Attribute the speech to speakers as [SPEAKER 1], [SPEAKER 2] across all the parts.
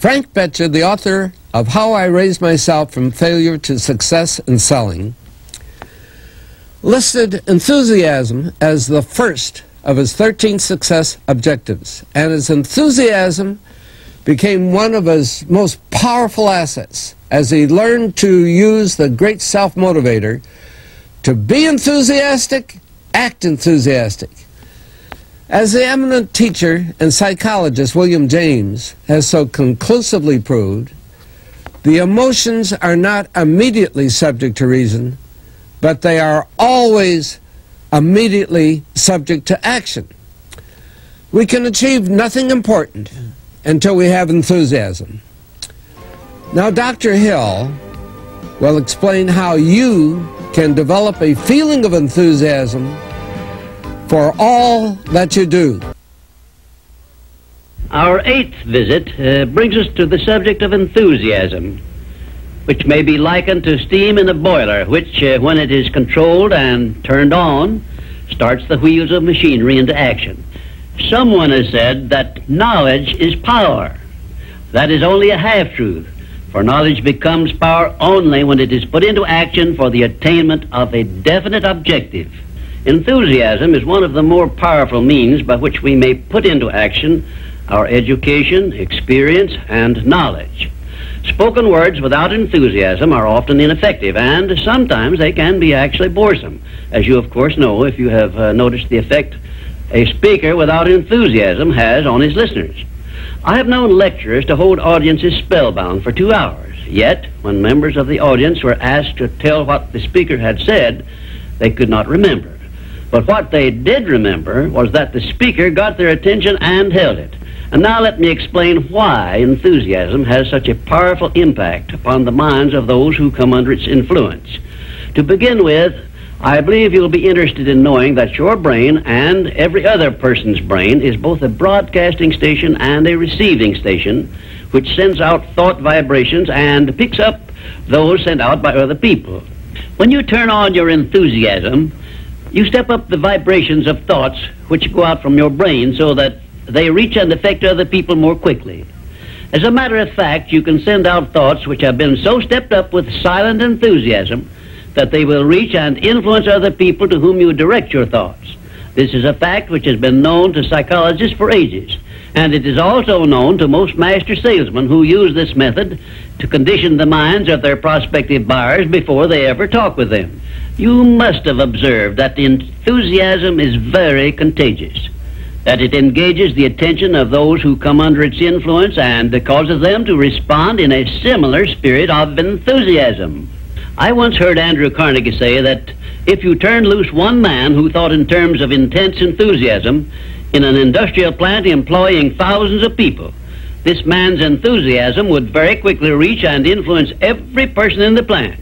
[SPEAKER 1] Frank Betcher, the author of How I Raised Myself from Failure to Success in Selling, listed enthusiasm as the first of his 13 success objectives, and his enthusiasm became one of his most powerful assets as he learned to use the great self-motivator to be enthusiastic, act enthusiastic. As the eminent teacher and psychologist William James has so conclusively proved, the emotions are not immediately subject to reason, but they are always immediately subject to action. We can achieve nothing important until we have enthusiasm. Now, Dr. Hill will explain how you can develop a feeling of enthusiasm for all that you do.
[SPEAKER 2] Our eighth visit brings us to the subject of enthusiasm, which may be likened to steam in a boiler, which, when it is controlled and turned on, starts the wheels of machinery into action. Someone has said that knowledge is power. That is only a half-truth, for knowledge becomes power only when it is put into action for the attainment of a definite objective. Enthusiasm is one of the more powerful means by which we may put into action our education, experience, and knowledge. Spoken words without enthusiasm are often ineffective, and sometimes they can be actually boresome, as you of course know if you have noticed the effect a speaker without enthusiasm has on his listeners. I have known lecturers to hold audiences spellbound for 2 hours, yet when members of the audience were asked to tell what the speaker had said, they could not remember. But what they did remember was that the speaker got their attention and held it. And now let me explain why enthusiasm has such a powerful impact upon the minds of those who come under its influence. To begin with, I believe you'll be interested in knowing that your brain and every other person's brain is both a broadcasting station and a receiving station, which sends out thought vibrations and picks up those sent out by other people. When you turn on your enthusiasm, you step up the vibrations of thoughts which go out from your brain so that they reach and affect other people more quickly. As a matter of fact, you can send out thoughts which have been so stepped up with silent enthusiasm that they will reach and influence other people to whom you direct your thoughts. This is a fact which has been known to psychologists for ages, and it is also known to most master salesmen who use this method to condition the minds of their prospective buyers before they ever talk with them. You must have observed that enthusiasm is very contagious, that it engages the attention of those who come under its influence and causes them to respond in a similar spirit of enthusiasm. I once heard Andrew Carnegie say that if you turned loose one man who thought in terms of intense enthusiasm in an industrial plant employing thousands of people, this man's enthusiasm would very quickly reach and influence every person in the plant.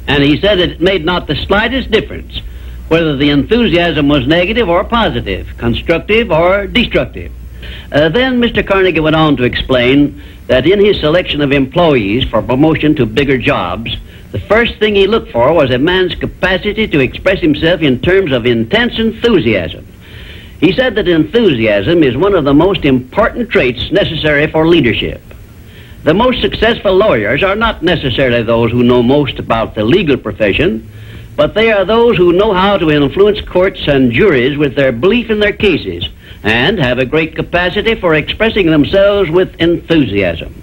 [SPEAKER 2] And he said that it made not the slightest difference whether the enthusiasm was negative or positive, constructive or destructive. Then Mr. Carnegie went on to explain that in his selection of employees for promotion to bigger jobs, the first thing he looked for was a man's capacity to express himself in terms of intense enthusiasm. He said that enthusiasm is one of the most important traits necessary for leadership. The most successful lawyers are not necessarily those who know most about the legal profession, but they are those who know how to influence courts and juries with their belief in their cases and have a great capacity for expressing themselves with enthusiasm.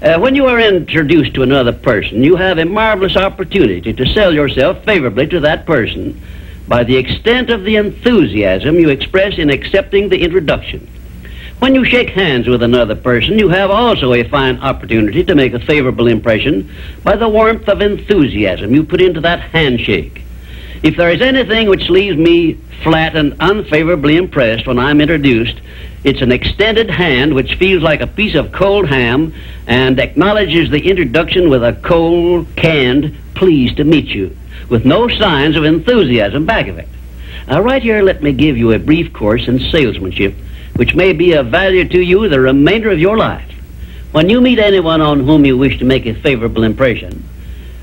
[SPEAKER 2] When you are introduced to another person, you have a marvelous opportunity to sell yourself favorably to that person by the extent of the enthusiasm you express in accepting the introduction. When you shake hands with another person, you have also a fine opportunity to make a favorable impression by the warmth of enthusiasm you put into that handshake. If there is anything which leaves me flat and unfavorably impressed when I'm introduced, it's an extended hand which feels like a piece of cold ham and acknowledges the introduction with a cold, canned, pleased to meet you, with no signs of enthusiasm back of it. Now, right here, let me give you a brief course in salesmanship, which may be of value to you the remainder of your life. When you meet anyone on whom you wish to make a favorable impression,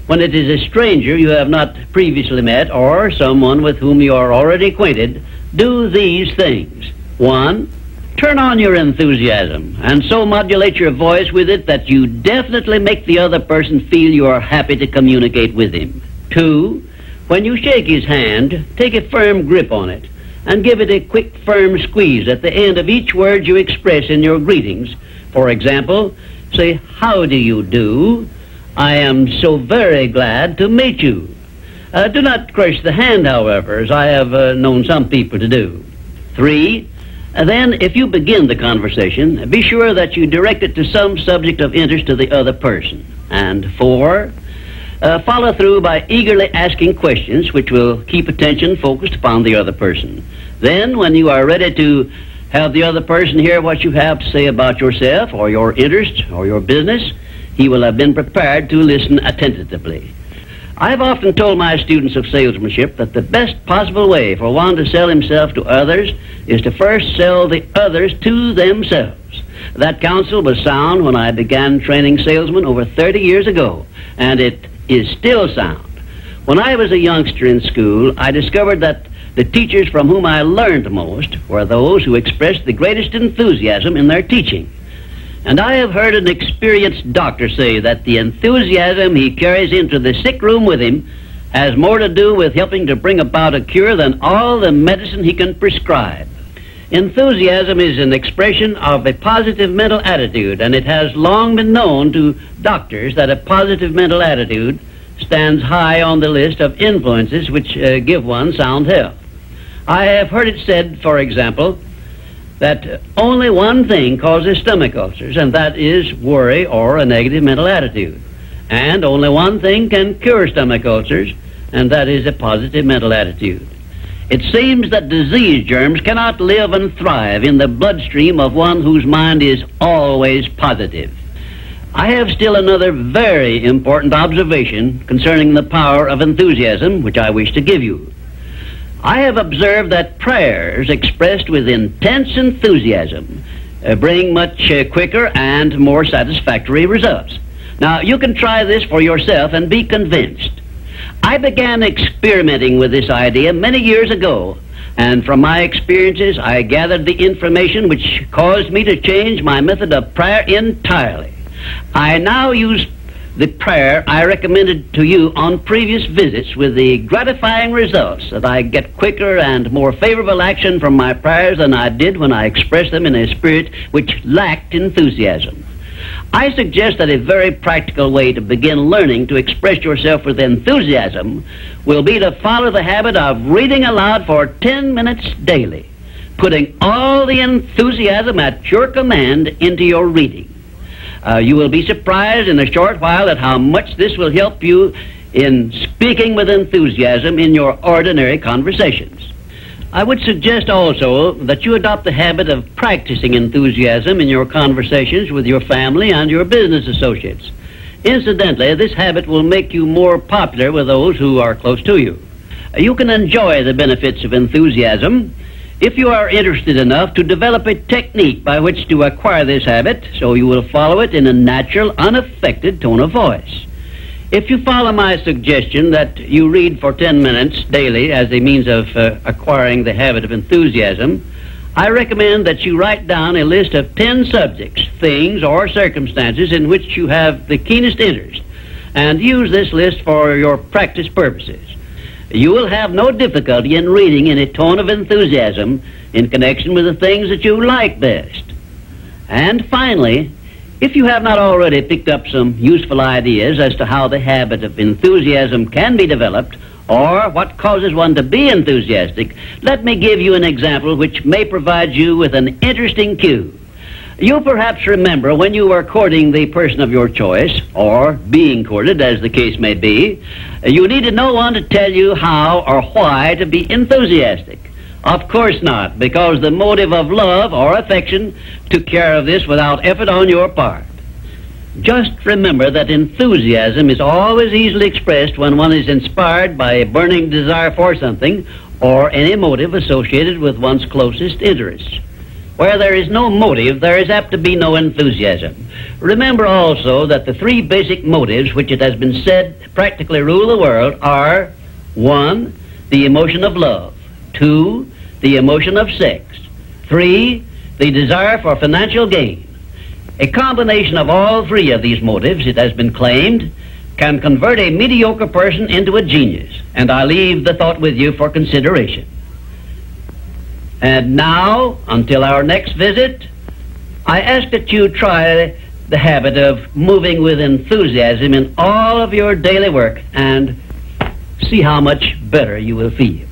[SPEAKER 2] when it is a stranger you have not previously met or someone with whom you are already acquainted, do these things. 1, Turn on your enthusiasm and so modulate your voice with it that you definitely make the other person feel you are happy to communicate with him. 2, when you shake his hand, take a firm grip on it and give it a quick, firm squeeze at the end of each word you express in your greetings. For example, say, "How do you do? I am so very glad to meet you." Do not crush the hand, however, as I have known some people to do. 3, then, if you begin the conversation, be sure that you direct it to some subject of interest to the other person. And 4, follow through by eagerly asking questions which will keep attention focused upon the other person. Then, when you are ready to have the other person hear what you have to say about yourself or your interest or your business, he will have been prepared to listen attentively. I've often told my students of salesmanship that the best possible way for one to sell himself to others is to first sell the others to themselves. That counsel was sound when I began training salesmen over 30 years ago, and it is still sound. When I was a youngster in school, I discovered that the teachers from whom I learned most were those who expressed the greatest enthusiasm in their teaching. And I have heard an experienced doctor say that the enthusiasm he carries into the sick room with him has more to do with helping to bring about a cure than all the medicine he can prescribe. Enthusiasm is an expression of a positive mental attitude, and it has long been known to doctors that a positive mental attitude stands high on the list of influences which give one sound health. I have heard it said, for example, that only one thing causes stomach ulcers, and that is worry or a negative mental attitude. And only one thing can cure stomach ulcers, and that is a positive mental attitude. It seems that disease germs cannot live and thrive in the bloodstream of one whose mind is always positive. I have still another very important observation concerning the power of enthusiasm, which I wish to give you. I have observed that prayers expressed with intense enthusiasm bring much quicker and more satisfactory results. Now, you can try this for yourself and be convinced. I began experimenting with this idea many years ago, and from my experiences, I gathered the information which caused me to change my method of prayer entirely. I now use the prayer I recommended to you on previous visits, with the gratifying results that I get quicker and more favorable action from my prayers than I did when I expressed them in a spirit which lacked enthusiasm. I suggest that a very practical way to begin learning to express yourself with enthusiasm will be to follow the habit of reading aloud for 10 minutes daily, putting all the enthusiasm at your command into your reading. You will be surprised in a short while at how much this will help you in speaking with enthusiasm in your ordinary conversations. I would suggest also that you adopt the habit of practicing enthusiasm in your conversations with your family and your business associates. Incidentally, this habit will make you more popular with those who are close to you. You can enjoy the benefits of enthusiasm if you are interested enough to develop a technique by which to acquire this habit, so you will follow it in a natural, unaffected tone of voice. If you follow my suggestion that you read for 10 minutes daily as a means of acquiring the habit of enthusiasm, I recommend that you write down a list of 10 subjects, things, or circumstances in which you have the keenest interest, and use this list for your practice purposes. You will have no difficulty in reading in a tone of enthusiasm in connection with the things that you like best. And finally, if you have not already picked up some useful ideas as to how the habit of enthusiasm can be developed, or what causes one to be enthusiastic, let me give you an example which may provide you with an interesting cue. You perhaps remember when you were courting the person of your choice, or being courted, as the case may be, you needed no one to tell you how or why to be enthusiastic. Of course not, because the motive of love or affection took care of this without effort on your part. Just remember that enthusiasm is always easily expressed when one is inspired by a burning desire for something or any motive associated with one's closest interests. Where there is no motive, there is apt to be no enthusiasm. Remember also that the three basic motives which it has been said practically rule the world are: 1, the emotion of love; 2, the emotion of sex; 3, the desire for financial gain. A combination of all three of these motives, it has been claimed, can convert a mediocre person into a genius, and I leave the thought with you for consideration. And now, until our next visit, I ask that you try the habit of moving with enthusiasm in all of your daily work and see how much better you will feel.